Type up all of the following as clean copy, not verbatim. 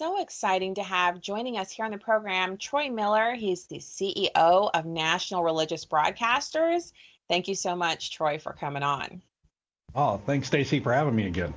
so exciting to have joining us here on the program Troy Miller. He's the CEO of National Religious Broadcasters. Thank you so much, Troy, for coming on. Oh, thanks, Stacy, for having me again.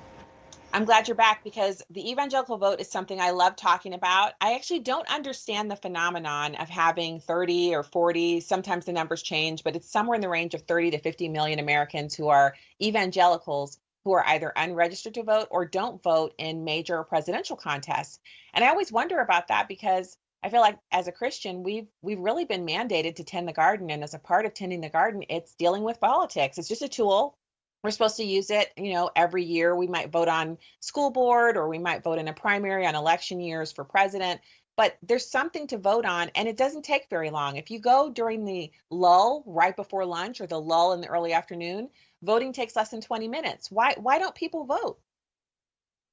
I'm glad you're back because the evangelical vote is something I love talking about. I actually don't understand the phenomenon of having 30 or 40, sometimes the numbers change, but it's somewhere in the range of 30 to 50 million Americans who are evangelicals who are either unregistered to vote or don't vote in major presidential contests. And I always wonder about that because I feel like as a Christian, we've really been mandated to tend the garden. And as a part of tending the garden, it's dealing with politics. It's just a tool. We're supposed to use it, every year. We might vote on school board or we might vote in a primary on election years for president. But there's something to vote on, and it doesn't take very long. If you go during the lull right before lunch or the lull in the early afternoon, voting takes less than 20 minutes. Why don't people vote?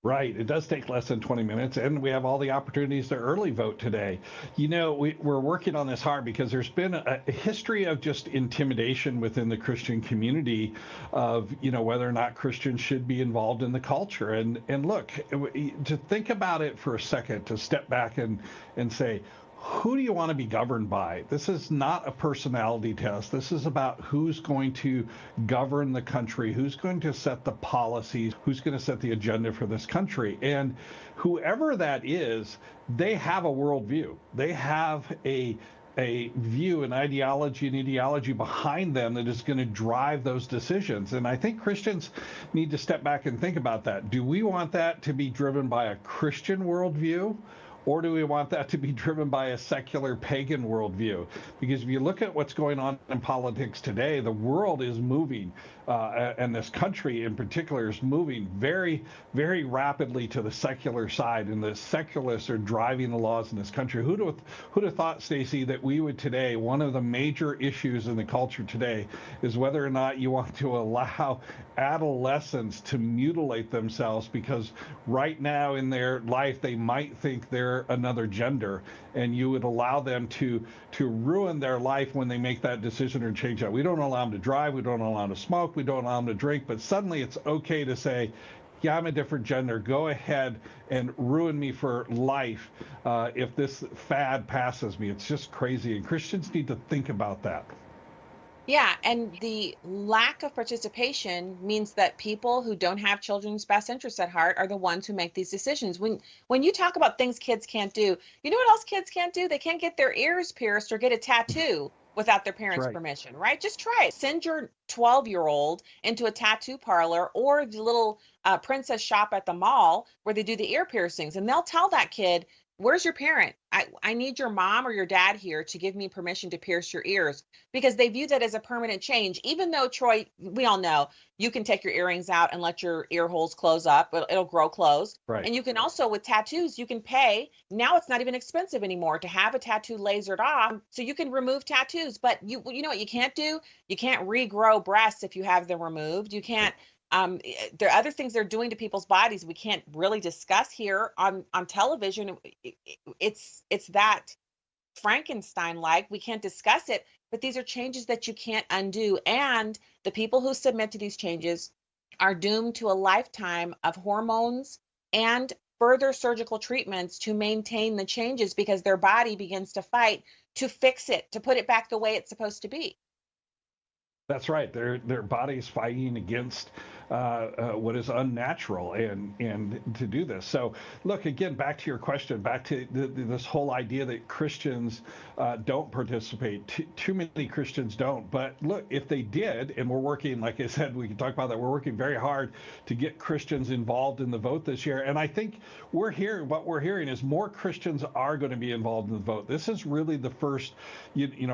Right. It does take less than 20 minutes, and we have all the opportunities to early vote today. We're working on this hard because there's been a history of just intimidation within the Christian community of, whether or not Christians should be involved in the culture. And look, to think about it for a second, to step back and say, who do you want to be governed by? This is not a personality test. This is about who's going to govern the country, who's going to set the policies, who's going to set the agenda for this country. And whoever that is, they have a worldview. They have a view, an ideology behind them that is going to drive those decisions. And I think Christians need to step back and think about that. Do we want that to be driven by a Christian worldview? Or do we want that to be driven by a secular pagan worldview? Because if you look at what's going on in politics today, the world is moving, and this country in particular is moving very, very rapidly to the secular side, and the secularists are driving the laws in this country. Who'd have thought, Stacy, that we would today, one of the major issues in the culture today is whether or not you want to allow adolescents to mutilate themselves because right now in their life they might think they're another gender, and you would allow them to ruin their life when they make that decision or change that. We don't allow them to drive, we don't allow them to smoke, we don't allow them to drink, but suddenly it's okay to say, yeah, I'm a different gender. Go ahead and ruin me for life if this fad passes me. It's just crazy, and Christians need to think about that. Yeah, and the lack of participation means that people who don't have children's best interests at heart are the ones who make these decisions. When you talk about things kids can't do, you know what else kids can't do? They can't get their ears pierced or get a tattoo without their That's parents' right. permission, right? Just try it. Send your 12-year-old into a tattoo parlor or the little princess shop at the mall where they do the ear piercings, and they'll tell that kid, where's your parent? I need your mom or your dad here to give me permission to pierce your ears, because they view that as a permanent change. Even though, Troy, we all know you can take your earrings out and let your ear holes close up, it'll grow closed. Right. And you can also, with tattoos, you can pay. Now it's not even expensive anymore to have a tattoo lasered off. So you can remove tattoos. But you know what you can't do? You can't regrow breasts if you have them removed. You can't there are other things they're doing to people's bodies we can't really discuss here on television. It's that Frankenstein like. We can't discuss it, but these are changes that you can't undo. And the people who submit to these changes are doomed to a lifetime of hormones and further surgical treatments to maintain the changes because their body begins to fight to fix it, to put it back the way it's supposed to be. That's right. Their body's fighting against what is unnatural, and to do this. So, look again, back to your question, back to this whole idea that Christians don't participate. Too many Christians don't. But look, if they did, and we're working, like I said, we can talk about that. We're working very hard to get Christians involved in the vote this year. And I think what we're hearing is more Christians are going to be involved in the vote. This is really the first,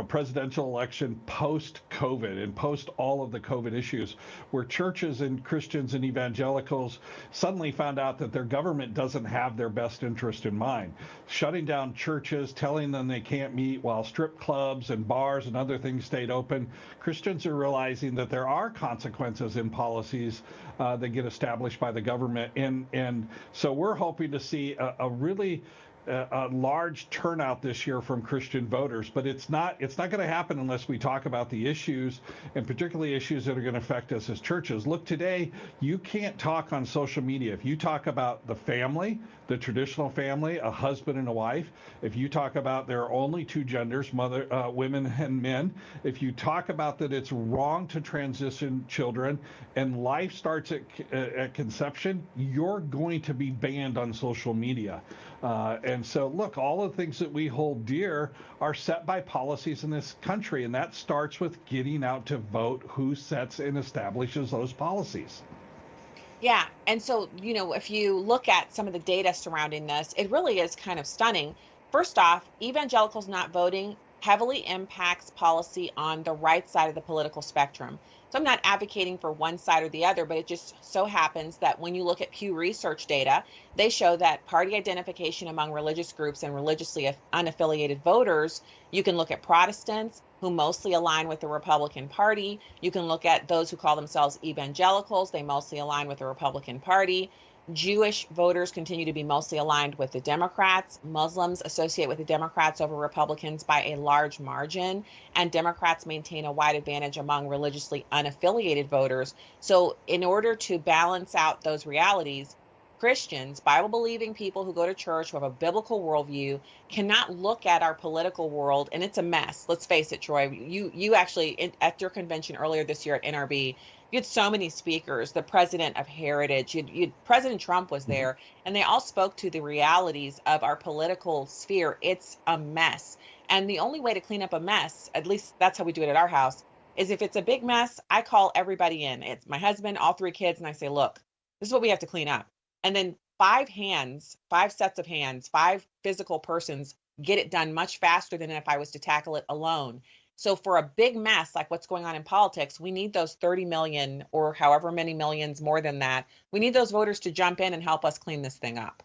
presidential election post-COVID and post all of the COVID issues, where churches and Christians and evangelicals suddenly found out that their government doesn't have their best interest in mind. Shutting down churches, telling them they can't meet while strip clubs and bars and other things stayed open. Christians are realizing that there are consequences in policies that get established by the government. And so we're hoping to see a really a large turnout this year from Christian voters, but it's not going to happen unless we talk about the issues, and particularly issues that are going to affect us as churches. Look, today you can't talk on social media if you talk about the family, the traditional family, a husband and a wife. If you talk about there are only two genders, women and men, if you talk about that it's wrong to transition children and life starts at conception, you're going to be banned on social media. And so, look, all the things that we hold dear are set by policies in this country, and that starts with getting out to vote who sets and establishes those policies. Yeah. And so, if you look at some of the data surrounding this, it really is kind of stunning. First off, evangelicals not voting heavily impacts policy on the right side of the political spectrum. So I'm not advocating for one side or the other, but it just so happens that when you look at Pew Research data, they show that party identification among religious groups and religiously unaffiliated voters, you can look at Protestants who mostly align with the Republican Party. You can look at those who call themselves evangelicals. They mostly align with the Republican Party. Jewish voters continue to be mostly aligned with the Democrats. Muslims associate with the Democrats over Republicans by a large margin, and Democrats maintain a wide advantage among religiously unaffiliated voters. So in order to balance out those realities, Christians, Bible-believing people who go to church, who have a biblical worldview, cannot look at our political world, and it's a mess. Let's face it, Troy. You actually, at your convention earlier this year at NRB, you had so many speakers, the president of Heritage, President Trump was there, and they all spoke to the realities of our political sphere. It's a mess. And the only way to clean up a mess, at least that's how we do it at our house, is if it's a big mess, I call everybody in. It's my husband, all three kids, and I say, look, this is what we have to clean up. And then five sets of hands, five physical persons get it done much faster than if I was to tackle it alone. So for a big mess like what's going on in politics, we need those 30 million or however many millions more than that. We need those voters to jump in and help us clean this thing up.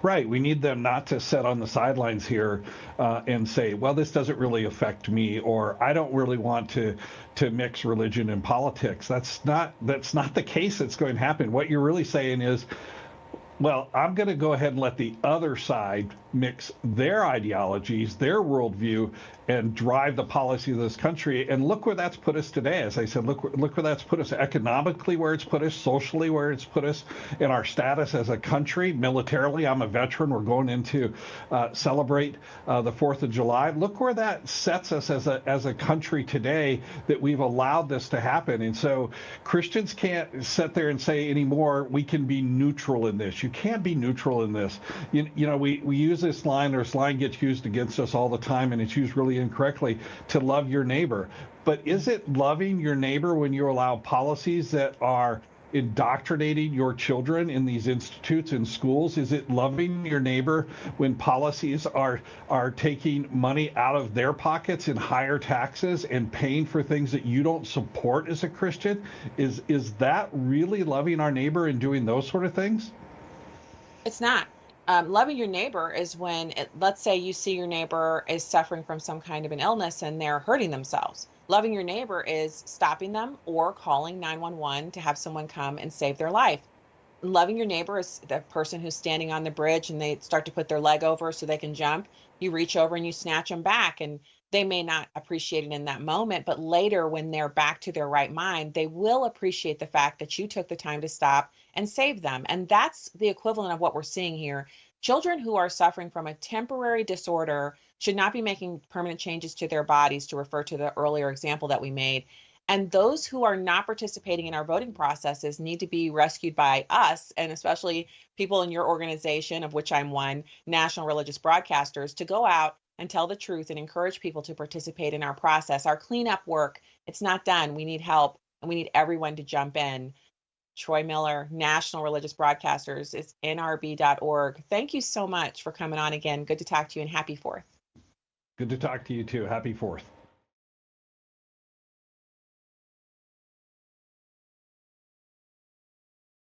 Right. We need them not to sit on the sidelines here and say, well, this doesn't really affect me, or I don't really want to mix religion and politics. That's not the case that's going to happen. What you're really saying is, well, I'm going to go ahead and let the other side mix their ideologies, their worldview, and drive the policy of this country. And look where that's put us today. As I said, look where that's put us economically, where it's put us, socially, where it's put us in our status as a country, militarily. I'm a veteran. We're going into celebrate the 4th of July. Look where that sets us as a country today, that we've allowed this to happen. And so Christians can't sit there and say anymore, we can be neutral in this. You can't be neutral in this. You know, we use this line, or this line gets used against us all the time, and it's used really incorrectly, to love your neighbor. But is it loving your neighbor when you allow policies that are indoctrinating your children in these institutes and schools? Is it loving your neighbor when policies are taking money out of their pockets in higher taxes and paying for things that you don't support as a Christian? Is that really loving our neighbor and doing those sort of things? It's not. Loving your neighbor is when, let's say you see your neighbor is suffering from some kind of an illness and they're hurting themselves. Loving your neighbor is stopping them or calling 911 to have someone come and save their life. Loving your neighbor is the person who's standing on the bridge and they start to put their leg over so they can jump. You reach over and you snatch them back, and they may not appreciate it in that moment, but later when they're back to their right mind, they will appreciate the fact that you took the time to stop and save them. And that's the equivalent of what we're seeing here. Children who are suffering from a temporary disorder should not be making permanent changes to their bodies, to refer to the earlier example that we made. And those who are not participating in our voting processes need to be rescued by us, and especially people in your organization, of which I'm one, National Religious Broadcasters, to go out and tell the truth and encourage people to participate in our process. Our cleanup work, it's not done. We need help, and we need everyone to jump in. Troy Miller, National Religious Broadcasters, is nrb.org. Thank you so much for coming on again. Good to talk to you, and happy 4th. Good to talk to you too. Happy 4th.